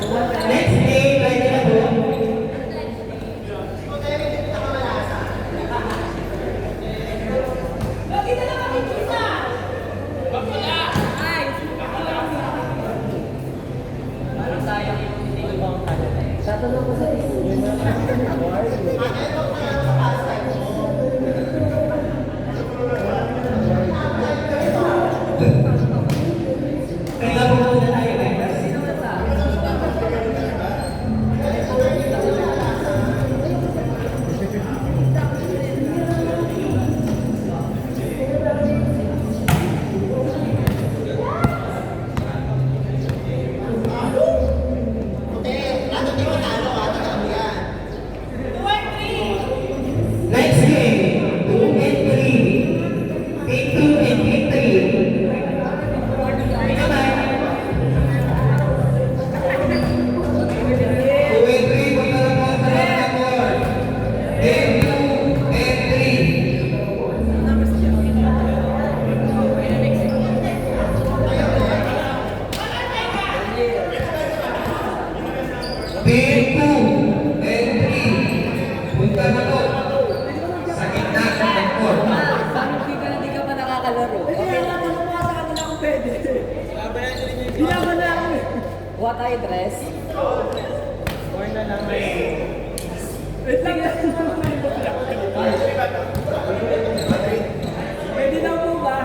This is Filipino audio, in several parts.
Next game, ready na po? Tatanong ko sa Kaya po muna tayo guys. Next game, 2 and 3. Take 2 and take 3. Kamay. 2 and 3, punta na po sa left court. Take 2 and 3. Take 2 and 3. Punta na po sa gitna ng left court. Hindi ka pa nakakalaro. Okay lang, ano mo sa kanila kung pwede. Binaban na ako eh. What I dress? Wait lang. Pwede na po ba?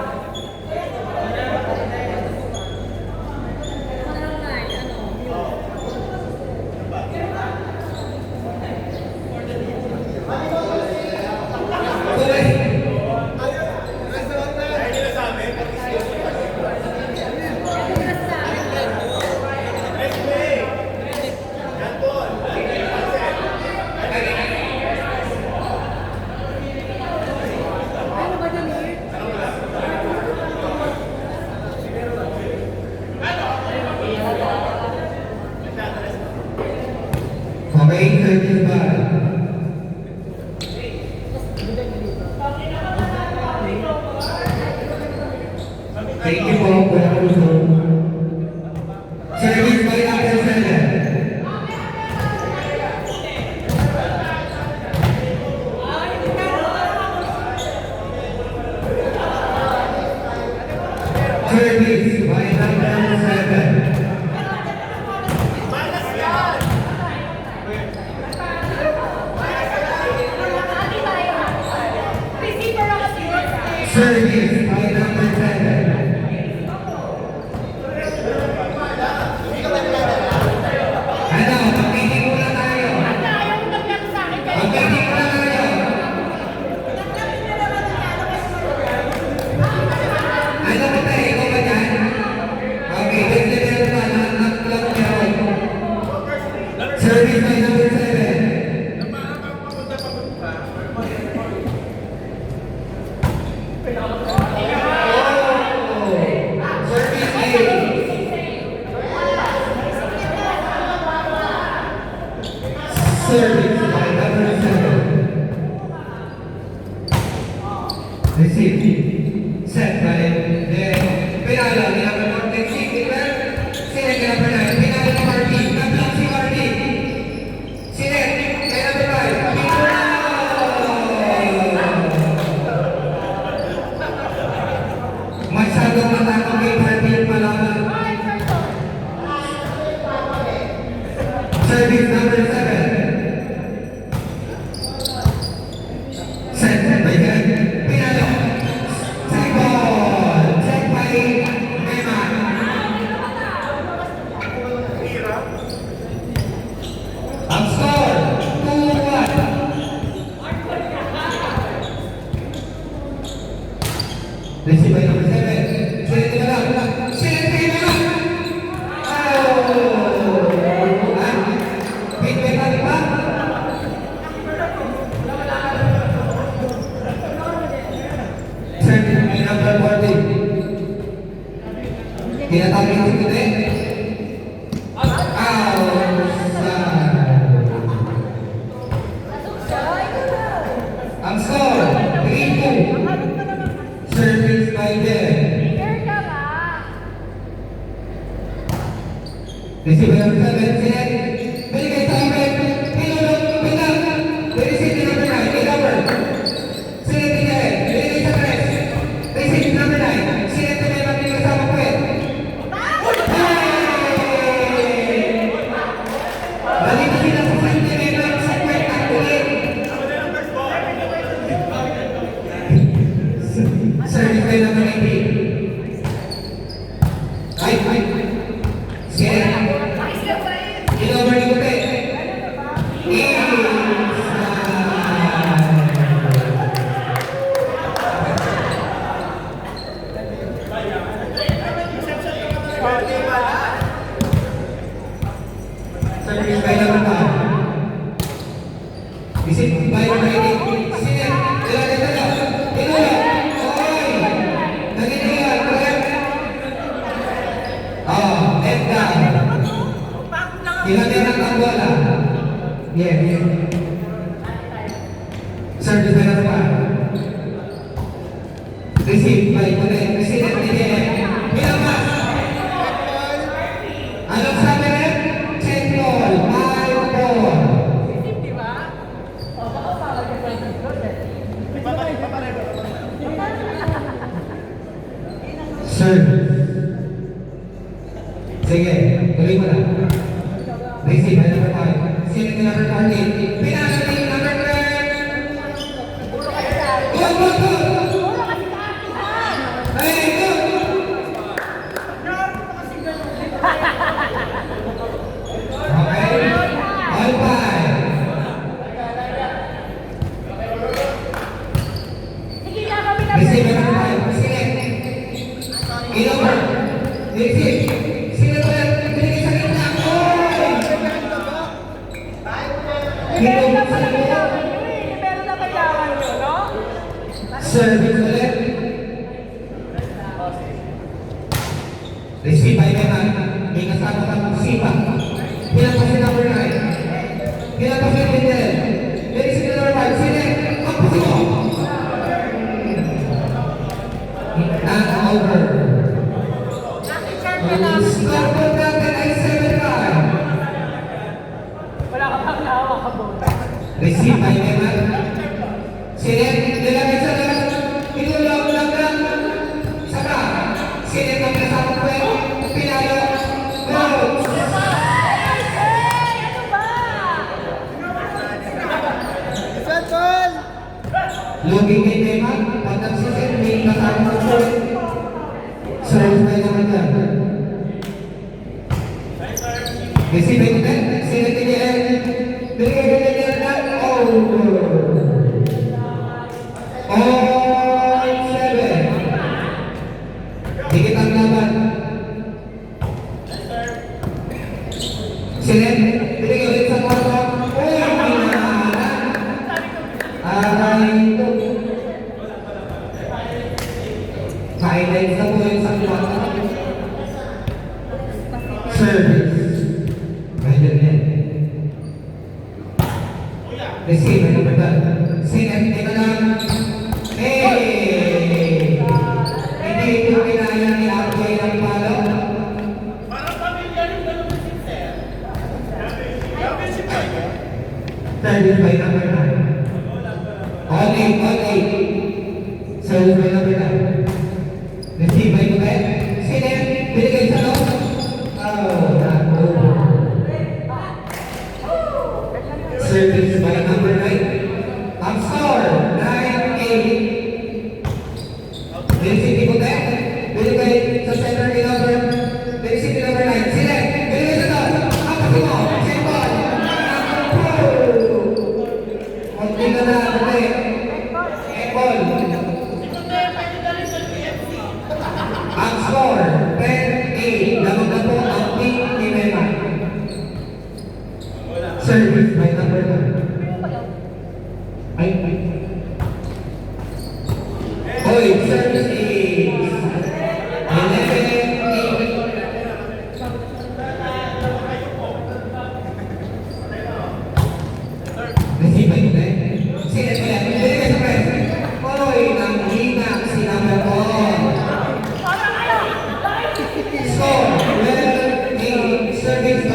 Okay, 30 ba? Thank you po, Kuya Russo. Service by Apple Seller. Service by Apple Seller. Service by number 7. Ano, magpili muna tayo. Magpili muna tayo. Ano ba tayo? Ikaw ba dyan? Okay, let's level pa. Nakaklock niya ako. Service by number 7. Service by number 7. Receive. Set by Pinalo ni number 46. Sino yung number 9? Pinalo ni Marty. Nablock si Marty. Sino? Kay number 5. Masyadong matakot kay Marty yung malaman. Service number 7. Set by Pinalo. Check ball. Check by Emma. Ang score, 2-1. Receive by number 7. Silente na lang. Silente na lang. Oh! Big Receive by number 7, Sinet. Binigay sa amin. Pinulog, pinag. Receive by number 9, Ilover. Sinet Miguel. Binigay sa press. Receive number 9. Sinet Miguel, binigay kasama Puwet. Balik sila sa sentimental sa Puwet at ulit. Service by number 19. Ay. Sinet. Ilover ni Puwet. Service by number 5. Receive by number 18. Sinet. Pinulog. Oy. Nanginayal. Correct. Let down. Ilan ang bola? Yes. Service by number 5. Receive by Puwet. Sinet Miguel. Pinamas. Anong sabi rin? Check ball. 5 ball. Service. Sige, tuloy mo na. Receive by number 5. Sinet by number 14. Pinasa ni number 12. Good. Very good. Okay. All 5. Receive by number 5. Sinet. Ilover. Receive. Sinet ulit. Binigay sa gitna. Oy! Ilover sa likod. Service ulit. Receive by Beman. May kasama ng Sipa. Pinagpas si number 9. Pinagpas si Lindel. Receive number 5. Sinet. Magpasi mo. Not over. Scoreboard natin ay 7-5. Receive by Beman. Sinet. Nilagay sa lahat. Pinulog lang. Saka. Sinet ang kasama ko eh. Pinalo. Goals. Loging kay Beman. Pagkat si Sinet may kasama ko eh. Service by naman yan. Receive by Puwet. Sinet Miguel. Binigay na over. All 7. Dikit ang laban. Sinet. Binigay ulit sa kwarto. Uy, pinahalan. Aray ito. Highlights na po yung sa kwarto. Service. Ganyan yan. Receive by number 12. Sinet, teka lang. Hey! Hindi ito kinaya ni Arjoy ng palo. Service by number 9. All 8. Service by number 9. Receive by Puwet. Sinet, binigay sa loob. Not over. Service by number 9. Ang score, 9-8. Receive ni Puwet. Binigay sa center ni number. Receive ni number 9. Sinet, binigay sa loob. Ang kasi mo. Check ball. Konti na na. Check ball. Ang score, 10-8. Lamang na po ang team ni Beman. Service by number 9. Ay. Oy, service is 11-8. Receive by Puwet. Sinet ulit. Binigay sa press. Oy, nang hinang si number 4. Score, 12-8. Service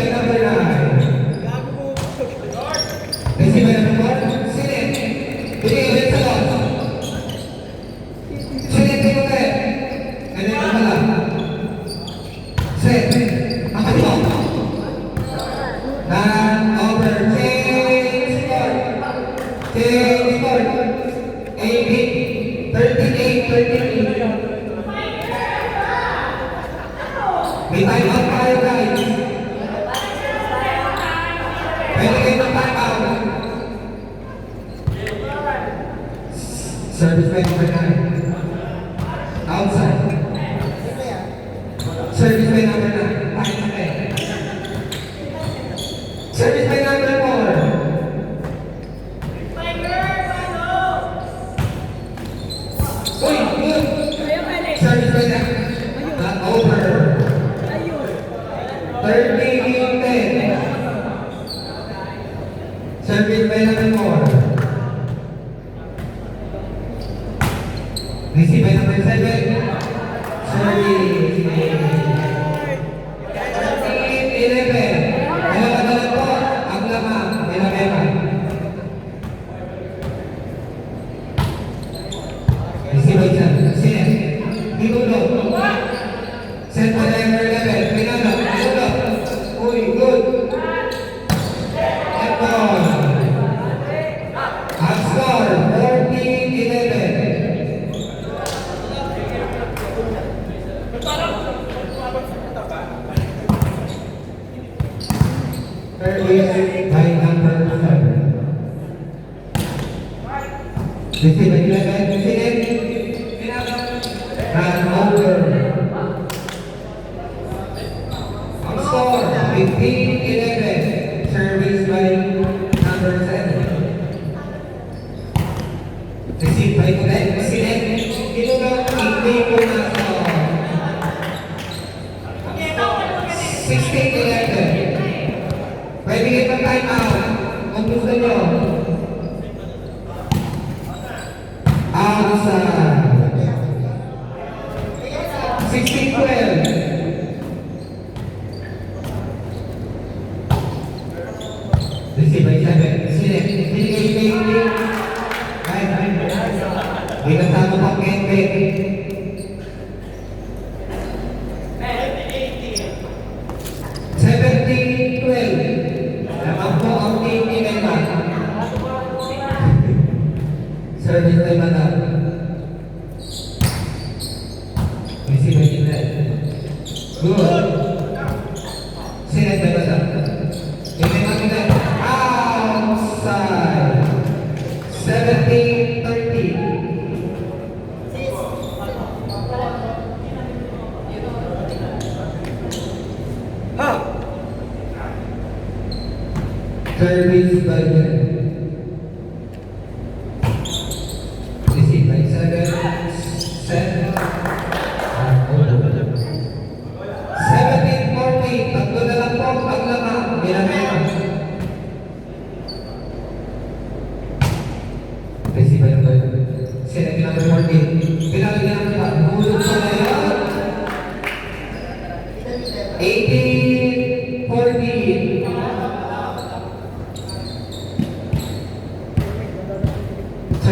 Service by number 4. Uy, good. Kaya pwede. Service by number. Not over. Ayun. 30-10. Service by number 4. Receive by number 7. Service. 11. Dalawa-dalawa po. Ang lamang. Pinabema. Receive by Sinet. Minulo. Set by number 11. Pinalo. Minulo. Uy, good. Epon. Ang score, 14-11. Service by number 7. Receive by 11. Sinet. Run over. Ang score, 15-11. Service by number 7. Receive by Sinet. Inugang 18 na score. 16-11. Pwede kayo mag-time out kung gusto nyo. Outside. 16-12. Receive by 7. Sinet. Hindi. May kasama pang Kente. 17-12. Naman po ang team ni Mema. Service by Madam. Receive by Madam. Good. Sinet by Madam. Mema Madam. Outside. 17-13. Service by receive by 7. 17-14. Tatlo na lang po ang lamang. Minamema. Receive by number 7. Number 14. Pinalagyan namin pa. Hulog pa na yan. 18-14.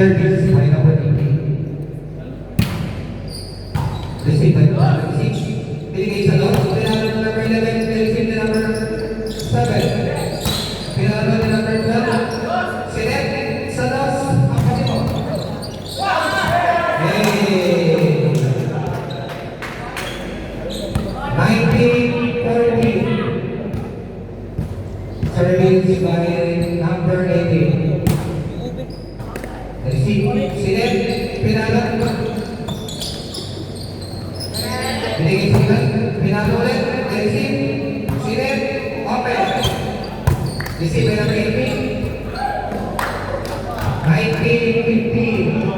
Service by number 18. Receive by number 6. Binigay sa loss. Pinalo na number 11. Receive na number 7. Pinalo na number 12. Sinet sa loss. Ang kasi mo. Hey! 19-14. Service by number 18. Sinet, pinalo. Binigay sinet, pinalo ulit. Receive, Sinet, open. Receive by number 18. 19-15.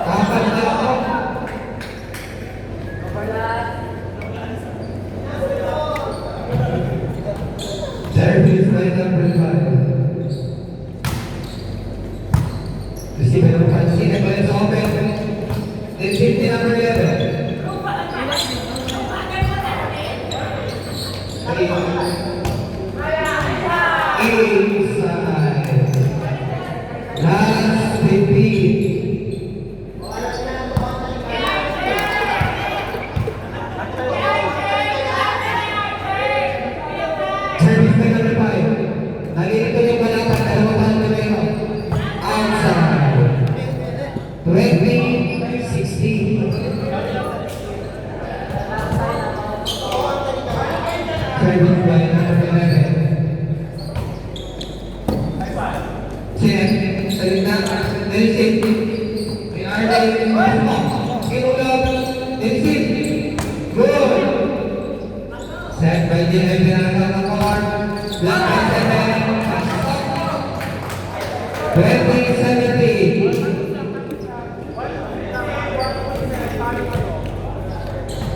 Apat na ako. Service by number 5. Receive by number 5. Sinet by number open. Receive by number 11. Inside. Last 15. Service by number 5. Nalilito yung balapan. Dalawang taon na kayo. Outside. 20-16. Service by number 11. Sinet, salita, Nelson, Pinarday, Kinulog, Nelson, good. Set by J.M. Pinarday ng Court, Black and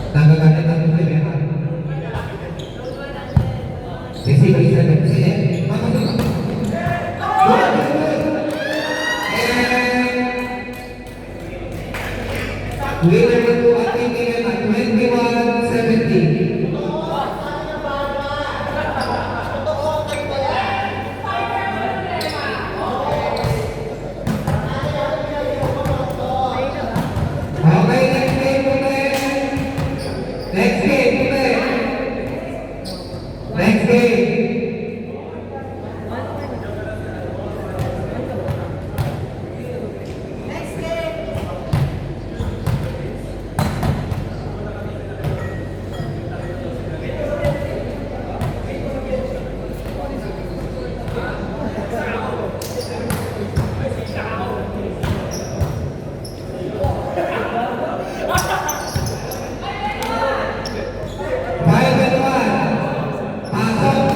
Tanggapan ang problema. Receive isa ng sine. Winner to ating game at 21-17. Okay, next game ulit. Next game ulit. Next game. Five and one. Pasok.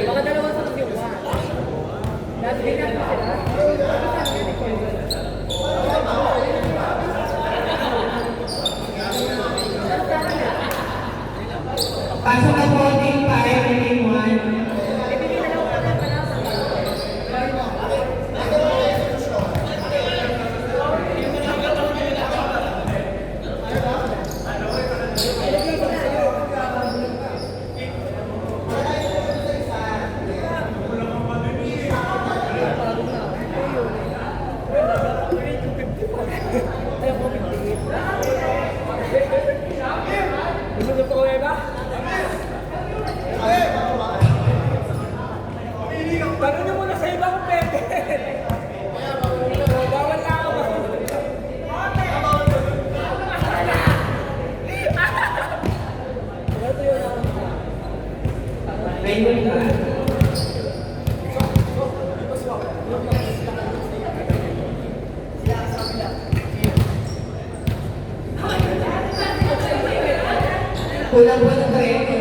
Baka dalawa sa yung one. Dati din natin sila. Pasok na po team 5 and team 1. Tanong niyo muna sa iba kung pwede. Bawal na ako. Raymond ka. Kulang po ng tres.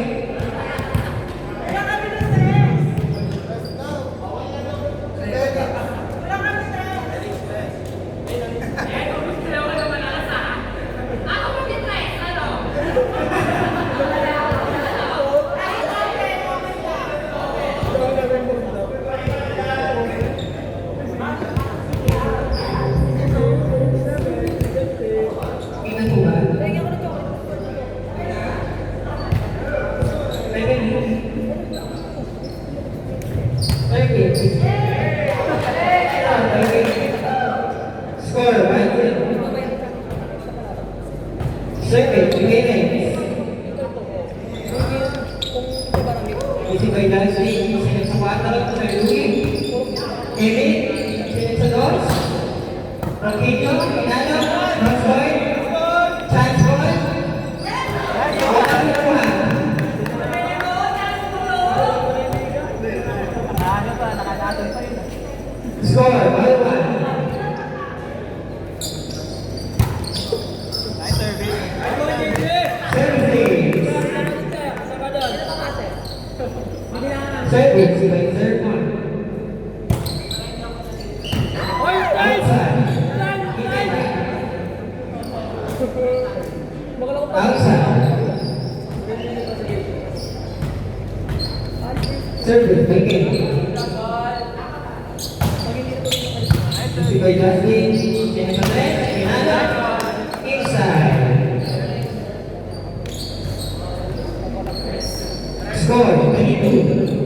Ina po ba? Pwede niyo. Okay. Score 1-0. Circuit, beginnings. Isi by Nancy, sinit sa 4, Sir Louis. Eric, sinit sa 2. Roquillo, Pinano, Rosboy, Chance Boy. Wala na naman. Score 1-1. Service by third one. Outside. Outside. Service by King. Si by Justin. Jennifer, Pinada. Inside. Score 22.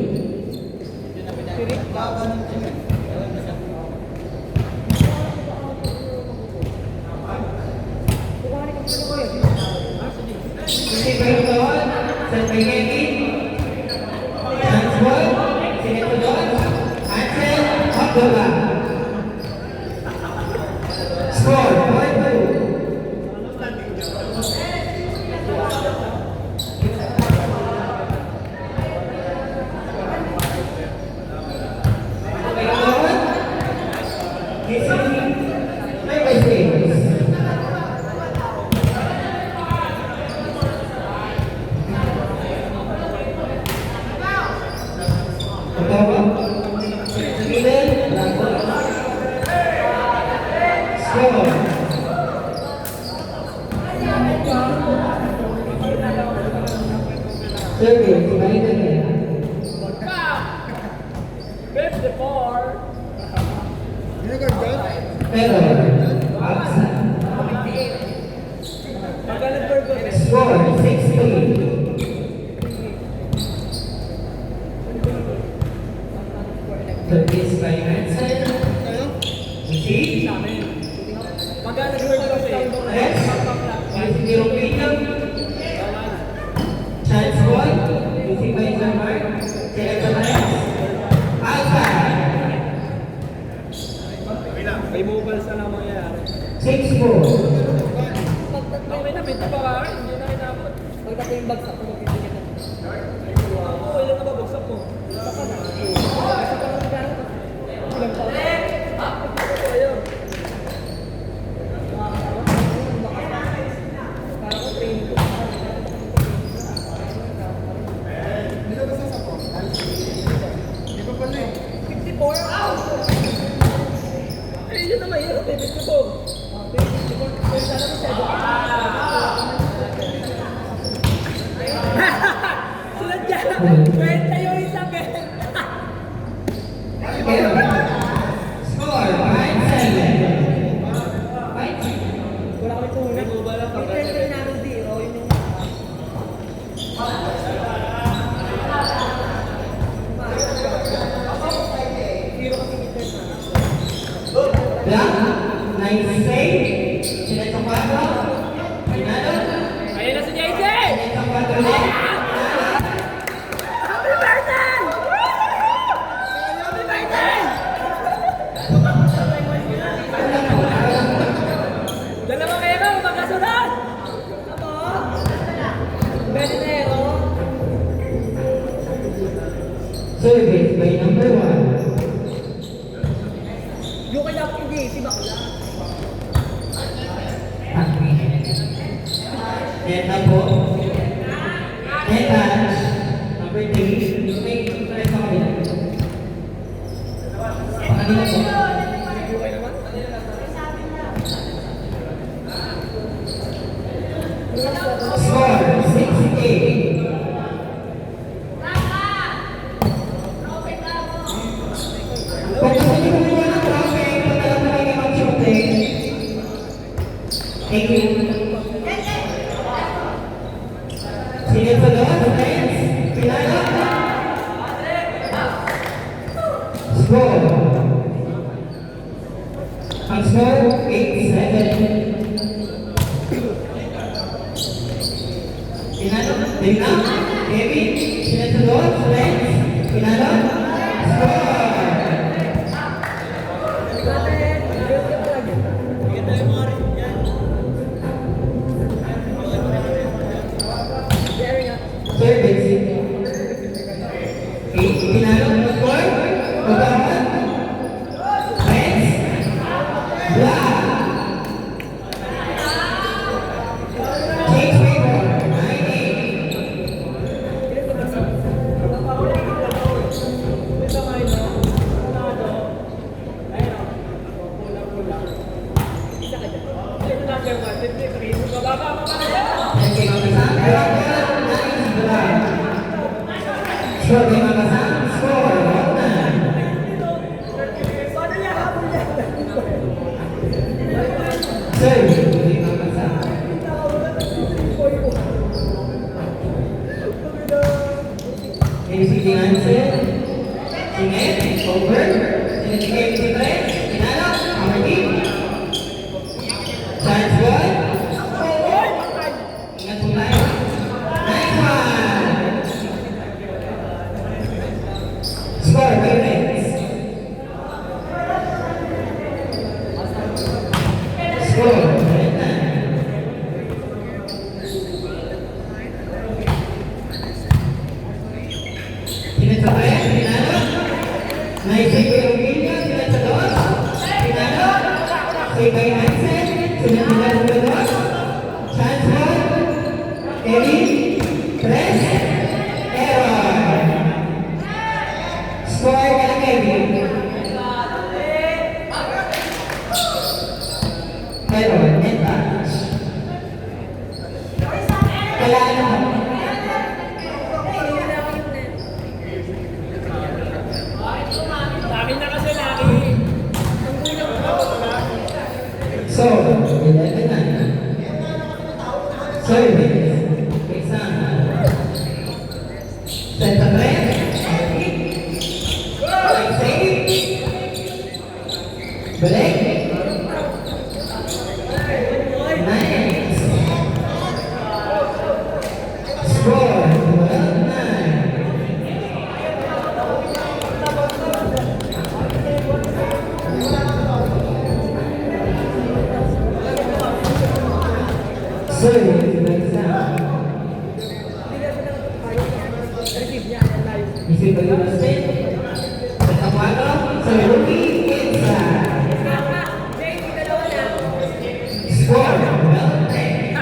Si Peyton, San Miguel, Transbol, Sinetodon, Ansel, Abdullah. Score 4-2. Service, balik na. 54. Pero, outside. Magaling Burgos. Score, 6-3. Service by Hansen. Receive. Magaling Burgos eh. Yes. Using the opinion. Chance ball. Using by Zamar. Select the lines. Outside. May mobiles na lang mangyayari. 6-4. Okay na, bita pa ka. Hindi na inabot. Pagdating yung bagsak ko, magpipigil na. Oo, ilan na ba bagsak mo? Isa pa na. Isa pa na magkano. Ilang taon? Ayun. Parang ko training ko. Eh, yun na mahirap eh. 54. Sulat dyan. Kwenta yung isang eh. Score, 5-7. Wala kami tunan. May mobile lang Yung pag- training rin namin zero, yun yung zero kasi internet na. Black, nice save. Select the 4. Pinalo. Ayun na si JJ! Select the 4 ulit. Happy birthday! Happy birthday! Dalawang ero, magkasunod! Ako? Benero? Service by number 1. Yung kaya ako hindi, si Bakla. Neta po. Neta. Number 3. May press ako din. Pangalila po. Score, 6-8. Pag gusto niyo kumuha ng traffic, punta lang kayo kay Ma'am Shooting. Thank you. Sige sa doon, friends. Pinala. Score. Ang score, 8-7. Pinala. Tingnan. Kevin. Sige sa doon, friends. Pinala. Score. Service. Pinalo ng score. Pagkawan. Friends. Black. Change paper. 9-8. Score kay Mama Sam. Score. 1-9. Service kay Mama Sam. MC Hansen. Sinet. Over. Sinet kay MC Fred. Pinalo. Our team. Chance ball. Ingat po tayo. Nice one. Score, Pirates. Score, 9-9. Sinat sa kaya, pinalo. Naisip ko yung video, sinat sa doon. Isibay Hansen, sunod nila Lumador, chance one, Eric, Tres, error. Score ka lang, Eric. Error, net touch. Kailangan mo. Lagi na kasi lagi. So, 11 na. Service. Exam. Set up red. Save. Balik. Nice. Score. 12-9. Service. Exam. Isipin mo na spin. Sa kwadro, sa rookie, inside. Score, well played.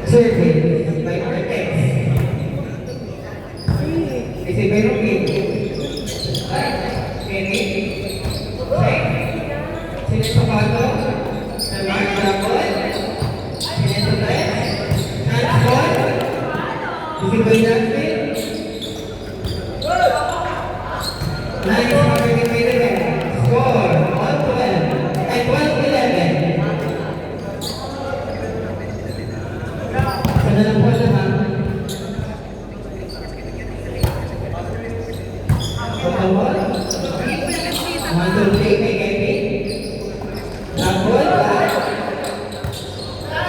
Service by Cortex. Isipin mo rookie. Sini sa kwadro. Sa mark, double. Sini sa tres. Transfer. Isipin na spin. Nice, marking by the back. Score, all 12. Ay, 12-11. Sana lang po naman. Double. 1, 2, 3, may Kevin. Double, back.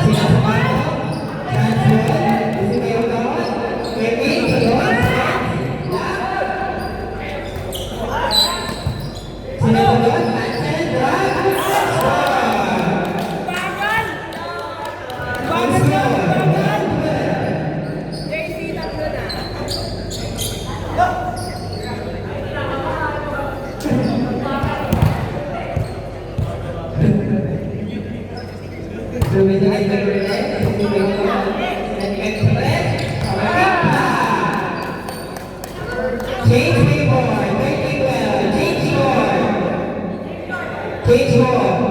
Sinasamato. Transfer. Isipin yung tawad. Kevin, sunod. Sinasamato. Hansen, drag. Score. Sumitikin ka rin ulit. Sumitikin ka rin. Sumitikin ka rin. Change me more. Make me well. Change more. Change more.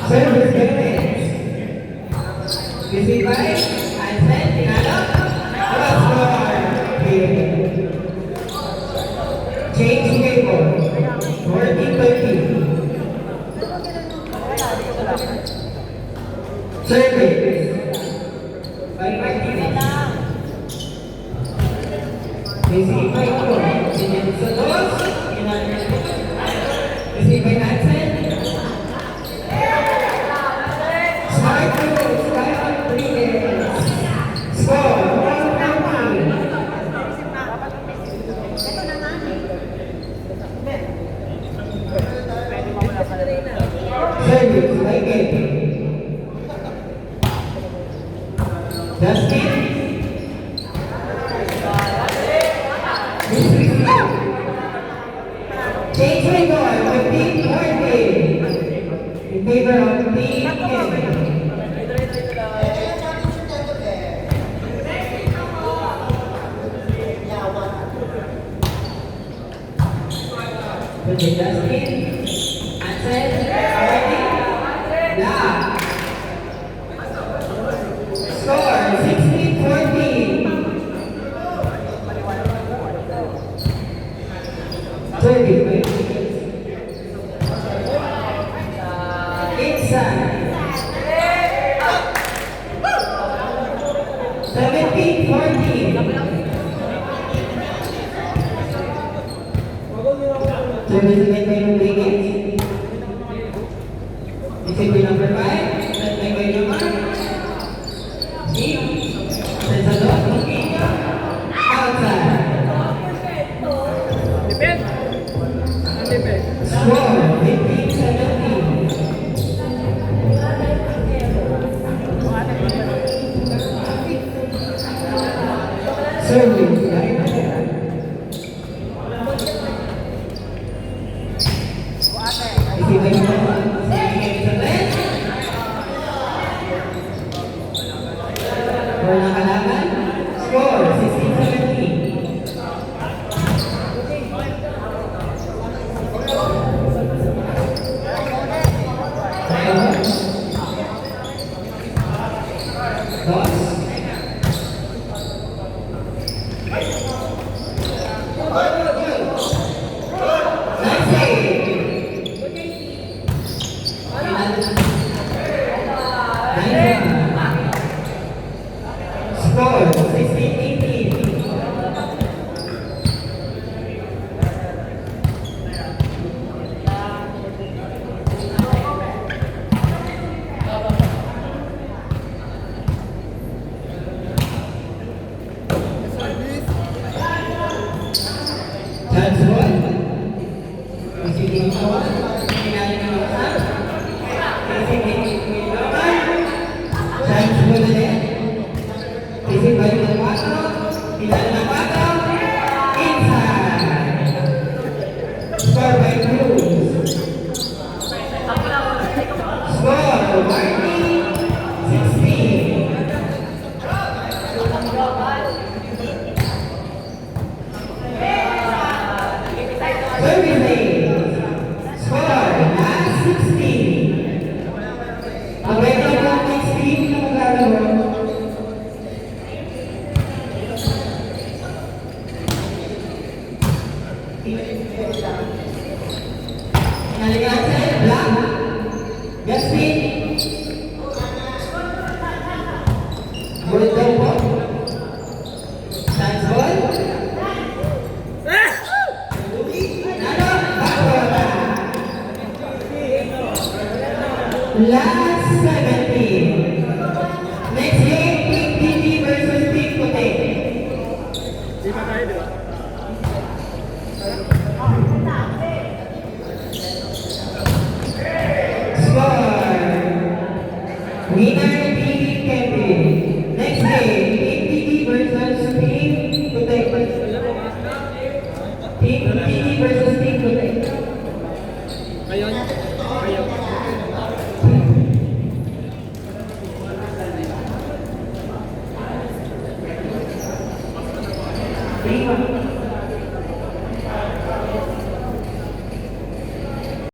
Service Gomez. Isipay, Hansen, tinalo. Score. Change table. 14-13. Service. By Martinez. Isipay ko. Sinyan sa dos. Isipay Hansen. Smart moves by Rodriguez. Score, 1-19. Service by Kevin. Justin. Change my goal, 15-14. In favor of Team Kevin. With Justin, Hansen, already, Black. Score, 16-14. 30, Service again by Rodriguez. Receiver number 5. Set by number 6. Sensador. Outside. Depend. Depend. Score 15-17. Service. Receiver number 1. For nakalaban, score 16-17. Dos. Nice save. Score 16-18. Chance ball. Receiving ball. Pinali ng lakas. Receiving ball. Chance ball ulit. Receive by ng 4. Pinali ng 4. Inside. Score by Cruz. Score Marty 16. Service lane. Score last 16. Mag-ready ang mga next team na maglalaro. Naligatan, Black. Justin. Bullet daw po. Chance ball. Nano, backboard. Last 17. Next game, Team DD versus Team Puti. Di ba tayo, di ba? Score. Winner, Team Kevin. Next game, Team DD versus Team Puti. Team DD versus Team Puti. Ngayon. Ngayon. Three, one.